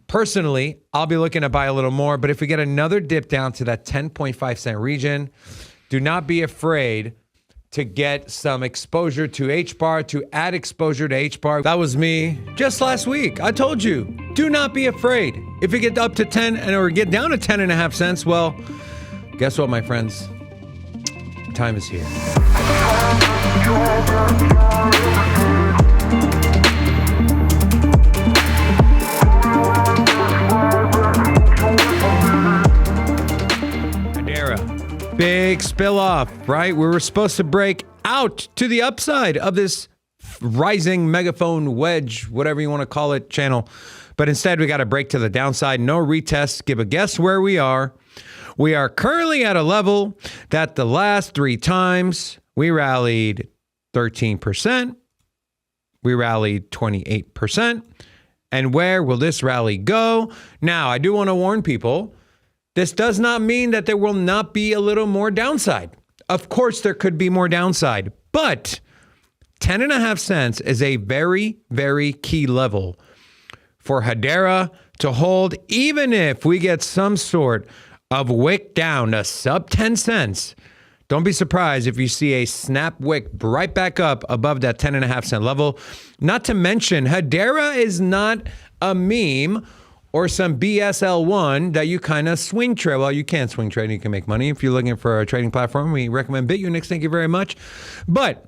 Personally, I'll be looking to buy a little more, but if we get another dip down to that 10.5 cent region, do not be afraid to get some exposure to HBAR, to add exposure to HBAR. That was me just last week. I told you, do not be afraid. If we get up to 10 or get down to 10.5 cents, well, guess what, my friends? Time is here. Big spill off, right? We were supposed to break out to the upside of this rising megaphone wedge, whatever you want to call it, channel. But instead, we got to break to the downside. No retest. Give a guess where we are. We are currently at a level that the last 3 times we rallied 13%. We rallied 28%. And where will this rally go? Now, I do want to warn people. This does not mean that there will not be a little more downside. Of course, there could be more downside, but 10.5 cents is a very, very key level for Hedera to hold, even if we get some sort of wick down to sub 10 cents. Don't be surprised if you see a snap wick right back up above that 10.5 cent level. Not to mention, Hedera is not a meme or some BSL1 that you kind of swing trade. Well, you can swing trade and you can make money. If you're looking for a trading platform, we recommend Bitunix. Thank you very much. But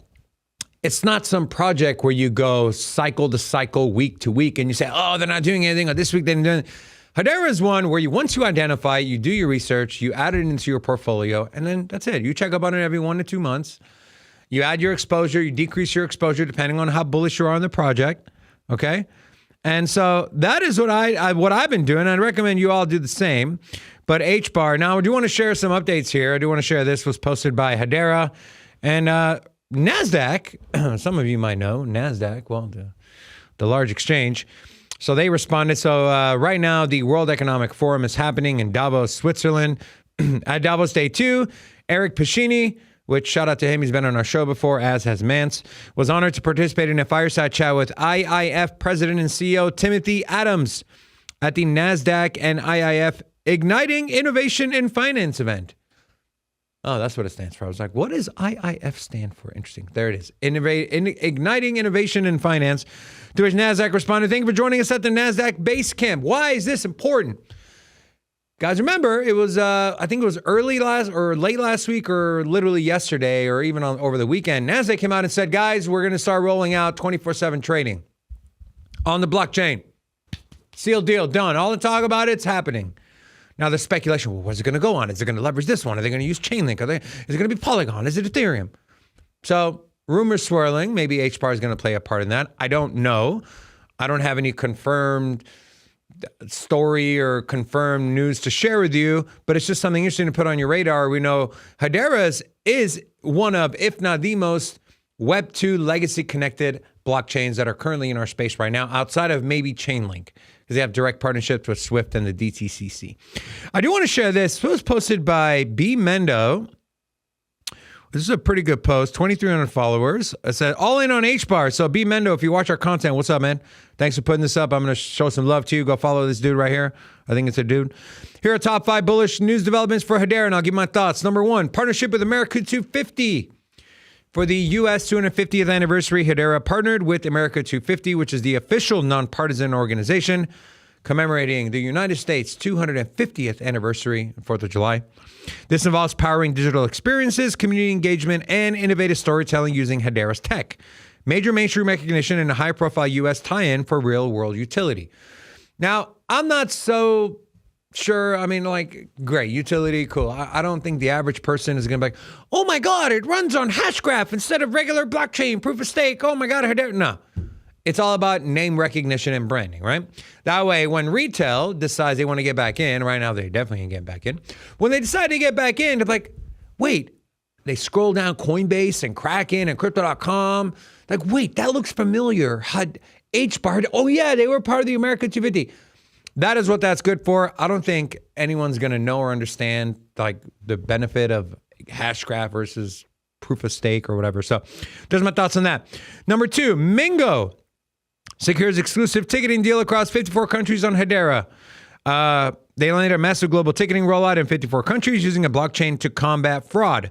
it's not some project where you go cycle to cycle, week to week, and you say, oh, they're not doing anything, or this week they didn't do anything. Hedera is one where once you identify, you do your research, you add it into your portfolio, and then that's it. You check up on it every 1 to 2 months. You add your exposure, you decrease your exposure depending on how bullish you are on the project, okay? And so that is what I've been doing. I recommend you all do the same. But HBAR, now I do want to share some updates here. I do want to share this was posted by Hedera and NASDAQ. Some of you might know NASDAQ, well, the large exchange. So they responded. So right now, the World Economic Forum is happening in Davos, Switzerland. At Davos Day 2, Eric Pescini, which shout out to him, he's been on our show before, as has Mance, was honored to participate in a fireside chat with IIF President and CEO Timothy Adams at the NASDAQ and IIF Igniting Innovation in Finance event. Oh, that's what it stands for. I was like, what does IIF stand for? Interesting. There it is. Igniting Innovation in Finance. To which NASDAQ responded, thank you for joining us at the NASDAQ Base Camp. Why is this important? Guys, remember, it was, I think it was late last week or literally yesterday or even over the weekend, NASDAQ came out and said, guys, we're going to start rolling out 24/7 trading on the blockchain. Sealed deal, done. All the talk about it's happening. Now, the speculation, well, what's it going to go on? Is it going to leverage this one? Are they going to use Chainlink? Is it going to be Polygon? Is it Ethereum? So rumors swirling. Maybe HBAR is going to play a part in that. I don't know. I don't have any confirmed story or confirmed news to share with you, but it's just something interesting to put on your radar. We know Hedera is one of, if not the most Web 2 legacy connected blockchains that are currently in our space right now, outside of maybe Chainlink, because they have direct partnerships with Swift and the DTCC. I do want to share this. It was posted by B. Mendo. This is a pretty good post, 2,300 followers. I said, all in on HBAR. So B. Mendo, if you watch our content, what's up, man? Thanks for putting this up. I'm going to show some love to you. Go follow this dude right here. I think it's a dude. Here are top 5 bullish news developments for Hedera, and I'll give my thoughts. Number 1, partnership with America 250. For the U.S. 250th anniversary, Hedera partnered with America 250, which is the official nonpartisan organization commemorating the United States 250th anniversary, 4th of July. This involves powering digital experiences, community engagement, and innovative storytelling using Hedera's tech. Major mainstream recognition and a high-profile U.S. tie-in for real-world utility. Now, I'm not so sure. I mean, like, great, utility, cool. I don't think the average person is going to be like, oh my God, it runs on Hashgraph instead of regular blockchain, proof of stake. Oh my God, Hedera. No. It's all about name recognition and branding, right? That way, when retail decides they want to get back in, right now they definitely ain't getting back in. When they decide to get back in, they're like, wait, they scroll down Coinbase and Kraken and Crypto.com. Like, wait, that looks familiar. HBAR, oh yeah, they were part of the America 250. That is what that's good for. I don't think anyone's going to know or understand like the benefit of Hashgraph versus proof of stake or whatever. So there's my thoughts on that. Number 2, Mingo. secures exclusive ticketing deal across 54 countries on Hedera. They landed a massive global ticketing rollout in 54 countries using a blockchain to combat fraud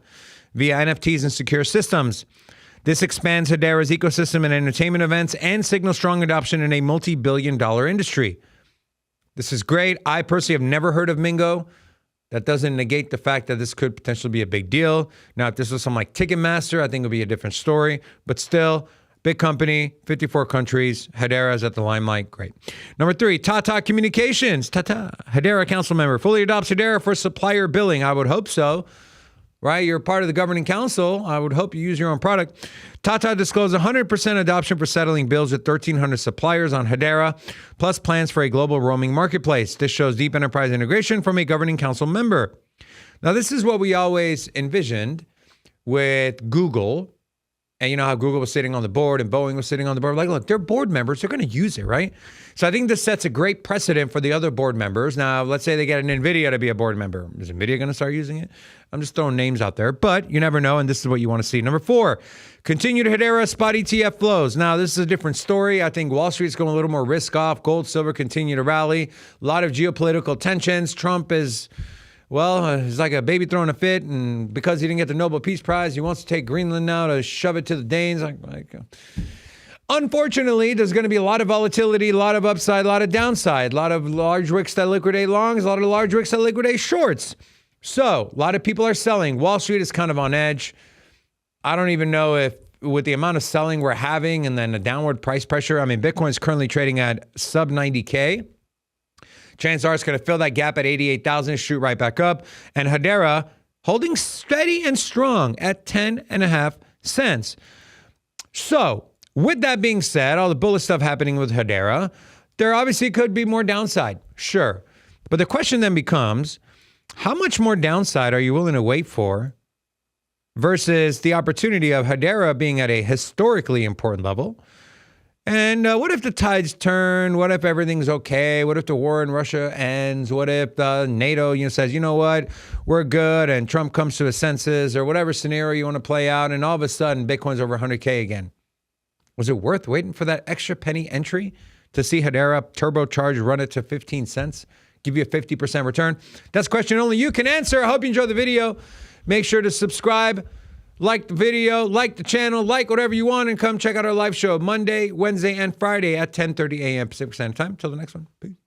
via NFTs and secure systems. This expands Hedera's ecosystem in entertainment events and signals strong adoption in a multi-billion-dollar industry. This is great. I personally have never heard of Mingo. That doesn't negate the fact that this could potentially be a big deal. Now, if this was something like Ticketmaster, I think it would be a different story. But still, big company, 54 countries. Hedera is at the limelight. Great. Number 3, Tata Communications. Tata, Hedera council member, fully adopts Hedera for supplier billing. I would hope so. Right? You're part of the governing council. I would hope you use your own product. Tata disclosed 100% adoption for settling bills with 1,300 suppliers on Hedera, plus plans for a global roaming marketplace. This shows deep enterprise integration from a governing council member. Now, this is what we always envisioned with Google. And you know how Google was sitting on the board and Boeing was sitting on the board. Like, look, they're board members. They're going to use it, right? So I think this sets a great precedent for the other board members. Now, let's say they get an NVIDIA to be a board member. Is NVIDIA going to start using it? I'm just throwing names out there, but you never know, and this is what you want to see. Number 4, continued Hedera spot ETF flows. Now, this is a different story. I think Wall Street's going a little more risk off. Gold, silver continue to rally. A lot of geopolitical tensions. Trump is... Well, he's like a baby throwing a fit, and because he didn't get the Nobel Peace Prize, he wants to take Greenland now to shove it to the Danes. Unfortunately, there's going to be a lot of volatility, a lot of upside, a lot of downside, a lot of large wicks that liquidate longs, a lot of large wicks that liquidate shorts. So, a lot of people are selling. Wall Street is kind of on edge. I don't even know if with the amount of selling we're having and then the downward price pressure, I mean, Bitcoin is currently trading at sub 90K. Chances are it's going to fill that gap at 88,000, shoot right back up. And Hedera holding steady and strong at 10.5 cents. So, with that being said, all the bullish stuff happening with Hedera, there obviously could be more downside. Sure. But the question then becomes, how much more downside are you willing to wait for versus the opportunity of Hedera being at a historically important level? And what if the tides turn? What if everything's okay? What if the war in Russia ends? What if NATO, says, you know what, we're good, and Trump comes to his senses, or whatever scenario you want to play out, and all of a sudden Bitcoin's over 100K again? Was it worth waiting for that extra penny entry to see Hedera turbocharge, run it to 15 cents, give you a 50% return? That's a question only you can answer. I hope you enjoyed the video. Make sure to subscribe. Like the video, like the channel, like whatever you want, and come check out our live show Monday, Wednesday, and Friday at 10:30 a.m. Pacific Standard Time. Till the next one. Peace.